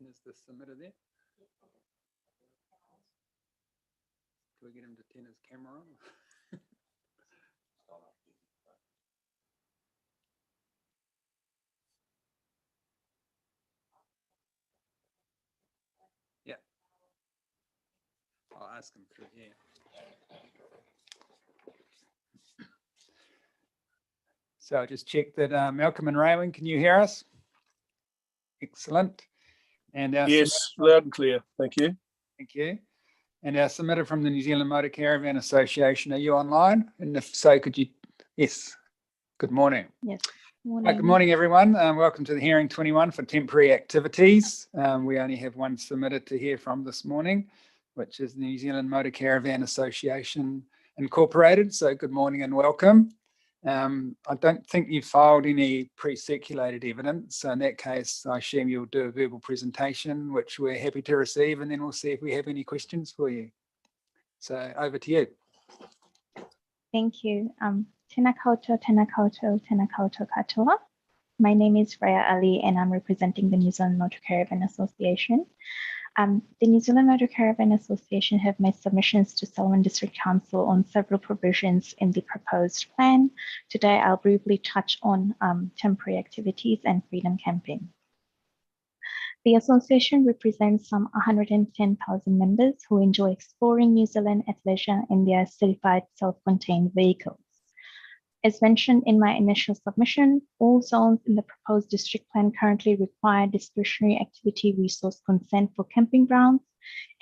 And is the submitter there? Do we get him to turn his camera on? Yeah. I'll ask him through here. So I just checked that Malcolm and Raywin, can you hear us? Excellent. And our Yes, loud and clear. Thank you. Thank you. And our submitter from the New Zealand Motor Caravan Association, are you online? And if so, could you? Yes. Good morning. Yes. Right, good morning, everyone. Welcome to the hearing 21 for temporary activities. We only have one submitter to hear from this morning, which is the New Zealand Motor Caravan Association Incorporated. So good morning and welcome. I don't think you filed any pre-circulated evidence. So in that case, I assume you'll do a verbal presentation, which we're happy to receive, and then we'll see if we have any questions for you. So over to you. Thank you. Tēnā koutou, tēnā koutou, tēnā koutou katoa. My name is Freya Ali, and I'm representing the New Zealand Motor Caravan Association. The New Zealand Motor Caravan Association have made submissions to Selwyn District Council on several provisions in the proposed plan. Today, I'll briefly touch on temporary activities and freedom camping. The association represents some 110,000 members who enjoy exploring New Zealand at leisure in their certified self-contained vehicles. As mentioned in my initial submission, all zones in the proposed district plan currently require discretionary activity resource consent for camping grounds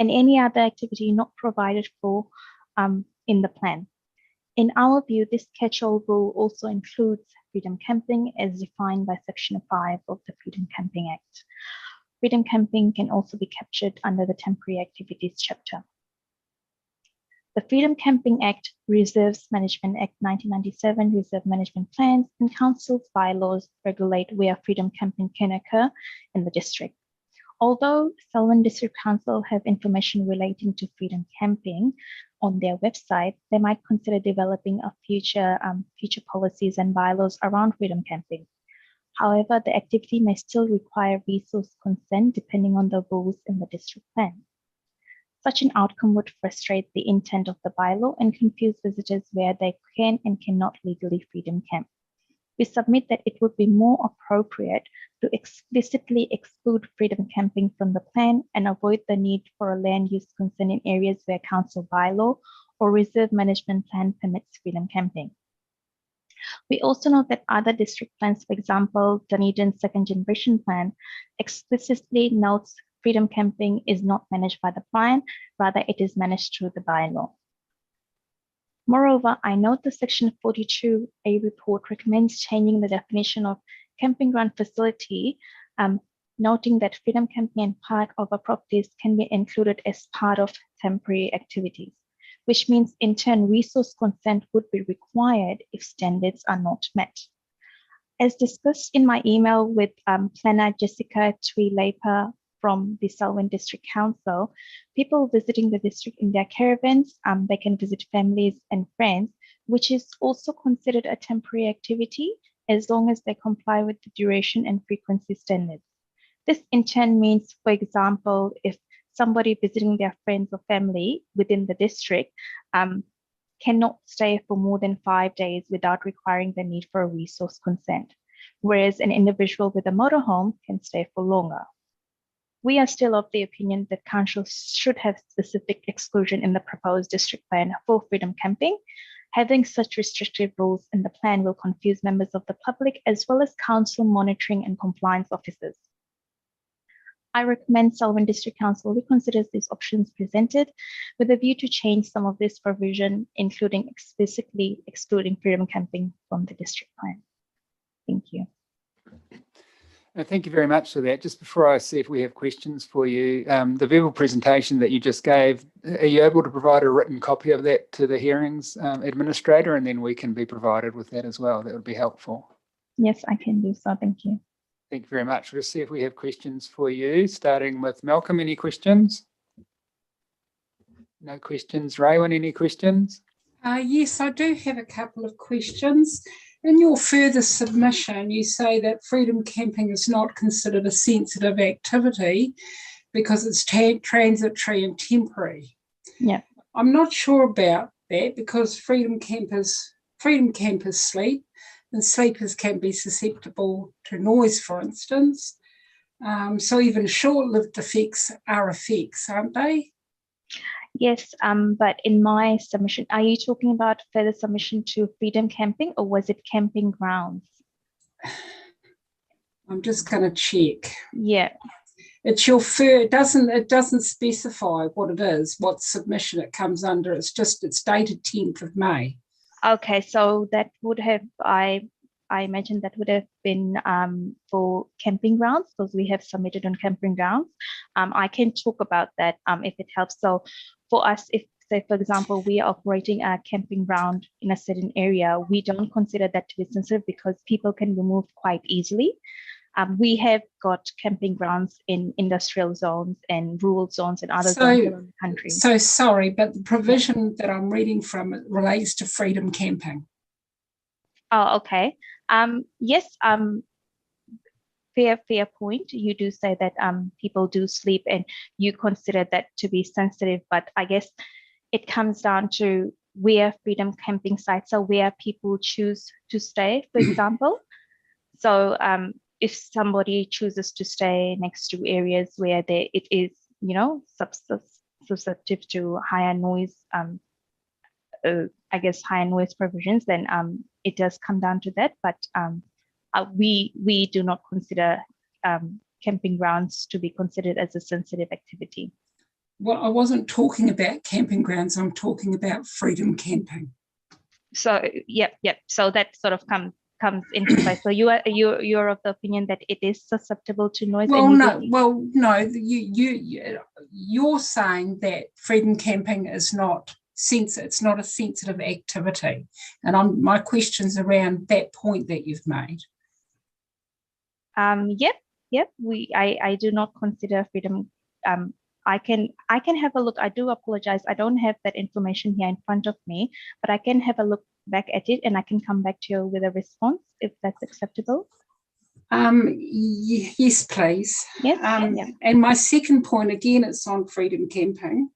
and any other activity not provided for in the plan. In our view, this catch-all rule also includes freedom camping as defined by Section 5 of the Freedom Camping Act. Freedom camping can also be captured under the Temporary Activities chapter. The Freedom Camping Act, Reserves Management Act 1997, Reserve Management Plans, and Council's bylaws regulate where freedom camping can occur in the district. Although Selwyn District Council have information relating to freedom camping on their website, they might consider developing a future policies and bylaws around freedom camping. However, the activity may still require resource consent depending on the rules in the district plan. Such an outcome would frustrate the intent of the bylaw and confuse visitors where they can and cannot legally freedom camp. We submit that it would be more appropriate to explicitly exclude freedom camping from the plan and avoid the need for a land use consent in areas where council bylaw or reserve management plan permits freedom camping. We also note that other district plans, for example, Dunedin's second generation plan, explicitly notes freedom camping is not managed by the plan, rather it is managed through the bylaw. Moreover, I note the Section 42A report recommends changing the definition of camping ground facility, noting that freedom camping and park over properties can be included as part of temporary activities, which means in turn resource consent would be required if standards are not met. As discussed in my email with planner Jessica Tui-Lepa from the Selwyn District Council, people visiting the district in their caravans, they can visit families and friends, which is also considered a temporary activity as long as they comply with the duration and frequency standards. This in turn means, for example, if somebody visiting their friends or family within the district cannot stay for more than 5 days without requiring the need for a resource consent, whereas an individual with a motorhome can stay for longer. We are still of the opinion that council should have specific exclusion in the proposed district plan for freedom camping. Having such restrictive rules in the plan will confuse members of the public as well as council monitoring and compliance officers. I recommend Selwyn District Council reconsiders these options presented with a view to change some of this provision, including explicitly excluding freedom camping from the district plan. Thank you. Thank you very much for that. Just before I see if we have questions for you, the verbal presentation that you just gave, are you able to provide a written copy of that to the hearings administrator, and then we can be provided with that as well? That would be helpful. Yes, I can do so. Thank you. Thank you very much. We'll see if we have questions for you, starting with Malcolm. Any questions? No questions. Raywin, any questions? Yes, I do have a couple of questions. In your further submission, you say that freedom camping is not considered a sensitive activity because it's transitory and temporary. Yeah. I'm not sure about that because freedom campers sleep, and sleepers can be susceptible to noise, for instance. So even short-lived effects are effects, aren't they? Yes, but in my submission, are you talking about further submission to freedom camping, or was it camping grounds? I'm just going to check. Yeah. It's your it doesn't specify what it is, what submission it comes under. It's dated 10th of May. Okay, so that would have, I imagine that would have been for camping grounds, because we have submitted on camping grounds. I can talk about that if it helps. So for us, if say, for example, we are operating a camping ground in a certain area, we don't consider that to be sensitive because people can be moved quite easily. We have got camping grounds in industrial zones and rural zones and other zones around the country. So sorry, but the provision that I'm reading from it relates to freedom camping. Oh, okay. Yes, fair point. You do say that people do sleep and you consider that to be sensitive, but I guess it comes down to where freedom camping sites are, where people choose to stay, for example. So if somebody chooses to stay next to areas where it is, susceptible to higher noise, I guess higher noise provisions, then it does come down to that. But we do not consider camping grounds to be considered as a sensitive activity. Well, I wasn't talking about camping grounds. I'm talking about freedom camping. So yep. So that sort of comes into play. So you're of the opinion that it is susceptible to noise. No. You're saying that freedom camping is not it's not a sensitive activity, and my question's around that point that you've made. Yep. I do not consider freedom. I can have a look. I do apologize. I don't have that information here in front of me, but I can have a look back at it and I can come back to you with a response if that's acceptable. Yes, please. Yes. Yeah. And my second point, again, it's on freedom camping.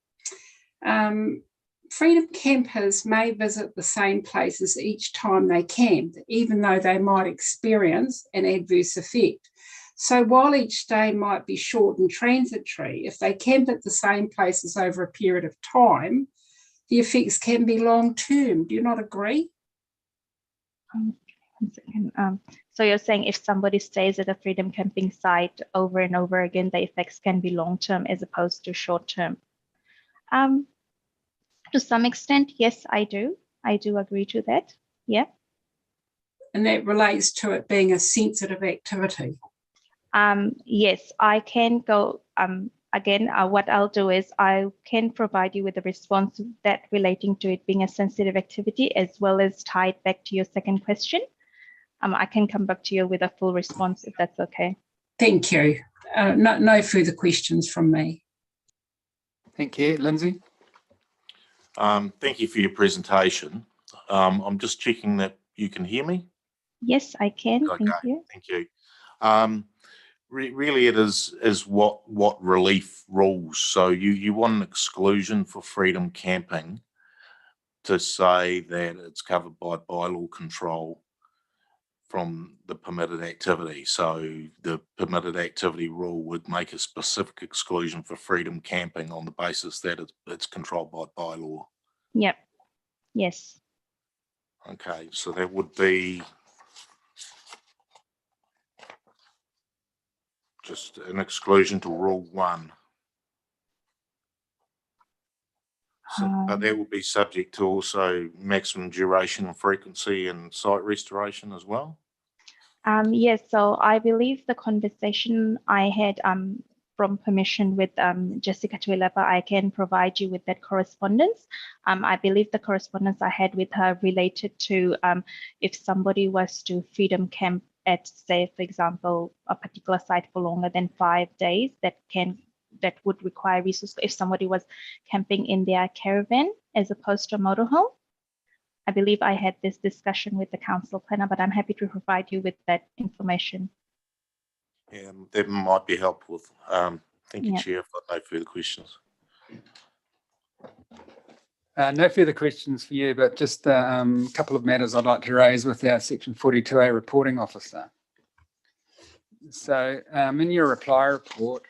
Freedom campers may visit the same places each time they camp, even though they might experience an adverse effect. So while each day might be short and transitory, if they camp at the same places over a period of time, the effects can be long-term. Do you not agree? 1 second. So you're saying if somebody stays at a freedom camping site over and over again, the effects can be long-term as opposed to short-term. To some extent, yes, I do. I do agree to that. Yeah. And that relates to it being a sensitive activity. Yes, I can go. Again, what I'll do is I can provide you with a response that relating to it being a sensitive activity, as well as tie it back to your second question. I can come back to you with a full response if that's okay. Thank you. No further questions from me. Thank you. Lindsay? Thank you for your presentation. I'm just checking that you can hear me. Yes, I can. Okay, thank you. Thank you. Really, it is what relief rules. So you want an exclusion for freedom camping to say that it's covered by bylaw control from the permitted activity. So the permitted activity rule would make a specific exclusion for freedom camping on the basis that it's controlled by bylaw. Yep. Yes. Okay, so that would be just an exclusion to Rule 1. So, but that will be subject to also maximum duration and frequency and site restoration as well? Yes, so I believe the conversation I had from permission with Jessica Tuilepa, I can provide you with that correspondence. I believe the correspondence I had with her related to if somebody was to freedom camp at, say, for example, a particular site for longer than 5 days, that would require resources if somebody was camping in their caravan as opposed to a motorhome. I believe I had this discussion with the council planner, but I'm happy to provide you with that information. Yeah, that might be helpful. Thank you, Yeah. Chair. I've got no further questions. No further questions for you, but just a couple of matters I'd like to raise with our Section 42A reporting officer. So in your reply report,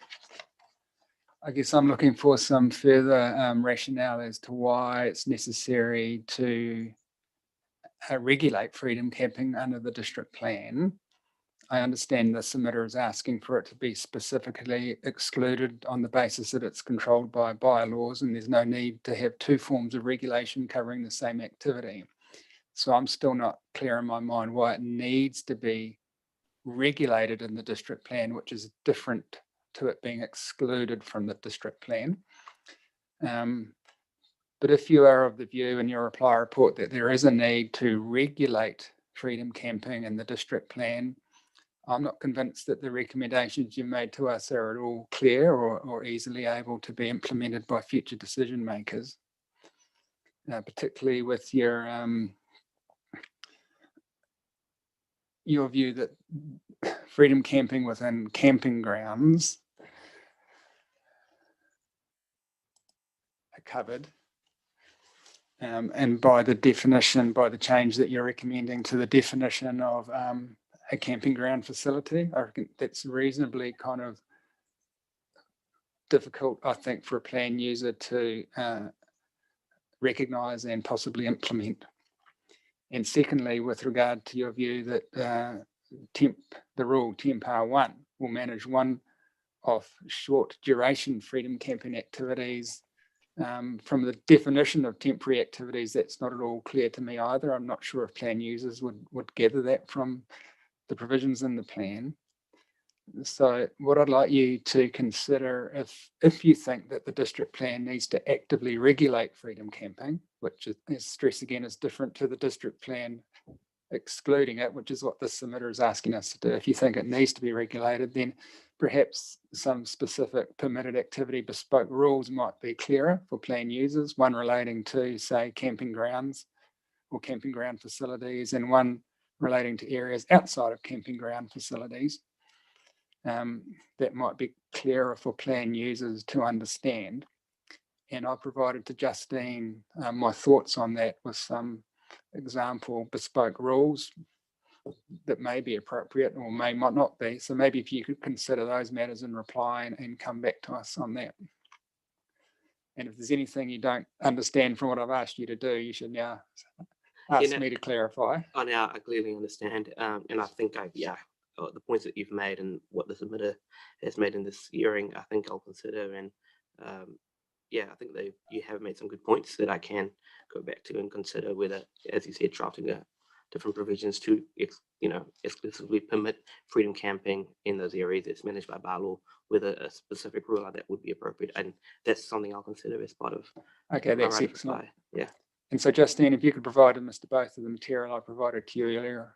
I guess I'm looking for some further rationale as to why it's necessary to regulate freedom camping under the district plan. I understand the submitter is asking for it to be specifically excluded on the basis that it's controlled by bylaws and there's no need to have two forms of regulation covering the same activity. So I'm still not clear in my mind why it needs to be regulated in the district plan, which is different to it being excluded from the district plan. But if you are of the view in your reply report that there is a need to regulate freedom camping in the district plan, I'm not convinced that the recommendations you made to us are at all clear or easily able to be implemented by future decision makers, particularly with your view that freedom camping within camping grounds are covered. And by the definition, by the change that you're recommending to the definition of a camping ground facility, I reckon that's reasonably kind of difficult, I think, for a plan user to recognise and possibly implement. And secondly, with regard to your view that the rule TMPR1 will manage one of short duration freedom camping activities. From the definition of temporary activities, that's not at all clear to me either. I'm not sure if plan users would gather that from the provisions in the plan. So what I'd like you to consider, if you think that the district plan needs to actively regulate freedom camping, which is stress again is different to the district plan excluding it, which is what the submitter is asking us to do. If you think it needs to be regulated, then perhaps some specific permitted activity bespoke rules might be clearer for plan users, one relating to, say, camping grounds or camping ground facilities, and one relating to areas outside of camping ground facilities. That might be clearer for plan users to understand. And I provided to Justine my thoughts on that with some example bespoke rules that may be appropriate or might not be. So maybe if you could consider those matters in reply and come back to us on that. And if there's anything you don't understand from what I've asked you to do, you should now ask me to clarify. I clearly understand. And I think the points that you've made and what the submitter has made in this hearing, I think I'll consider. And I think you have made some good points that I can go back to and consider whether, as you said, drafting different provisions to exclusively permit freedom camping in those areas that's managed by bylaw, whether a specific rule like that would be appropriate. And that's something I'll consider as part of. Okay, that's excellent. Yeah. And so, Justine, if you could provide Mr. Both of the material I provided to you earlier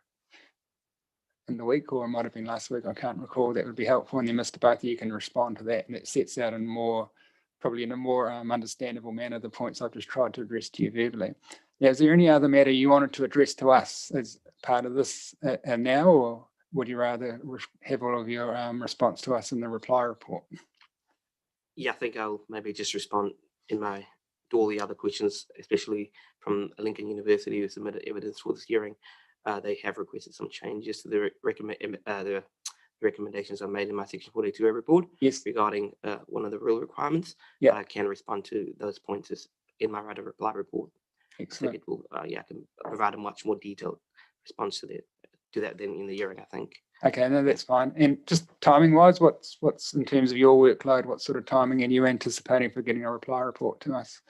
in the week, or it might have been last week, I can't recall, that would be helpful. And then Mr. Both, you can respond to that, and it sets out probably in a more understandable manner the points I've just tried to address to you verbally. Now, is there any other matter you wanted to address to us as part of this now, or would you rather have all of your response to us in the reply report? Yeah, I think I'll maybe just respond to all the other questions, especially from Lincoln University, who submitted evidence for this hearing. They have requested some changes to the recommendations I made in my Section 42A report regarding one of the rule requirements. I can respond to those points in my reply report. Excellent. So it will, I can provide a much more detailed response to that than in the hearing, I think. Okay, no, that's fine. And just timing wise, what's in terms of your workload, what sort of timing are you anticipating for getting a reply report to us?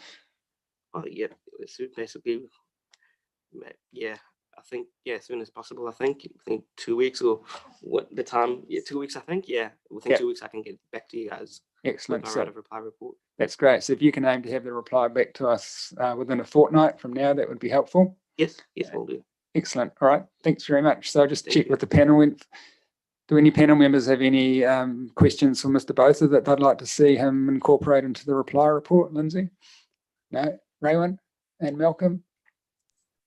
It's basically, I think, as soon as possible. I think 2 weeks or what the time? 2 weeks, I think. Within 2 weeks, I can get back to you guys. Excellent. With my reply report. That's great. So if you can aim to have the reply back to us within a fortnight from now, that would be helpful. Yes, we'll do. Excellent. All right. Thanks very much. So I'll just check with the panel. Do any panel members have any questions for Mr. Botha that they'd like to see him incorporate into the reply report, Lindsay? No? Raywin and Malcolm?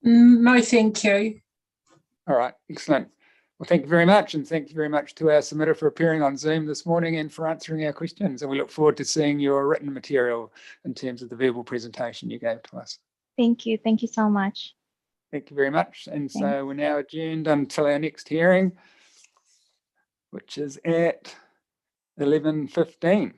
No, thank you. All right, excellent. Well, thank you very much. And thank you very much to our submitter for appearing on Zoom this morning and for answering our questions. And we look forward to seeing your written material in terms of the verbal presentation you gave to us. Thank you. Thank you so much. Thank you very much. And so Thanks. we're now adjourned until our next hearing, which is at 11:15.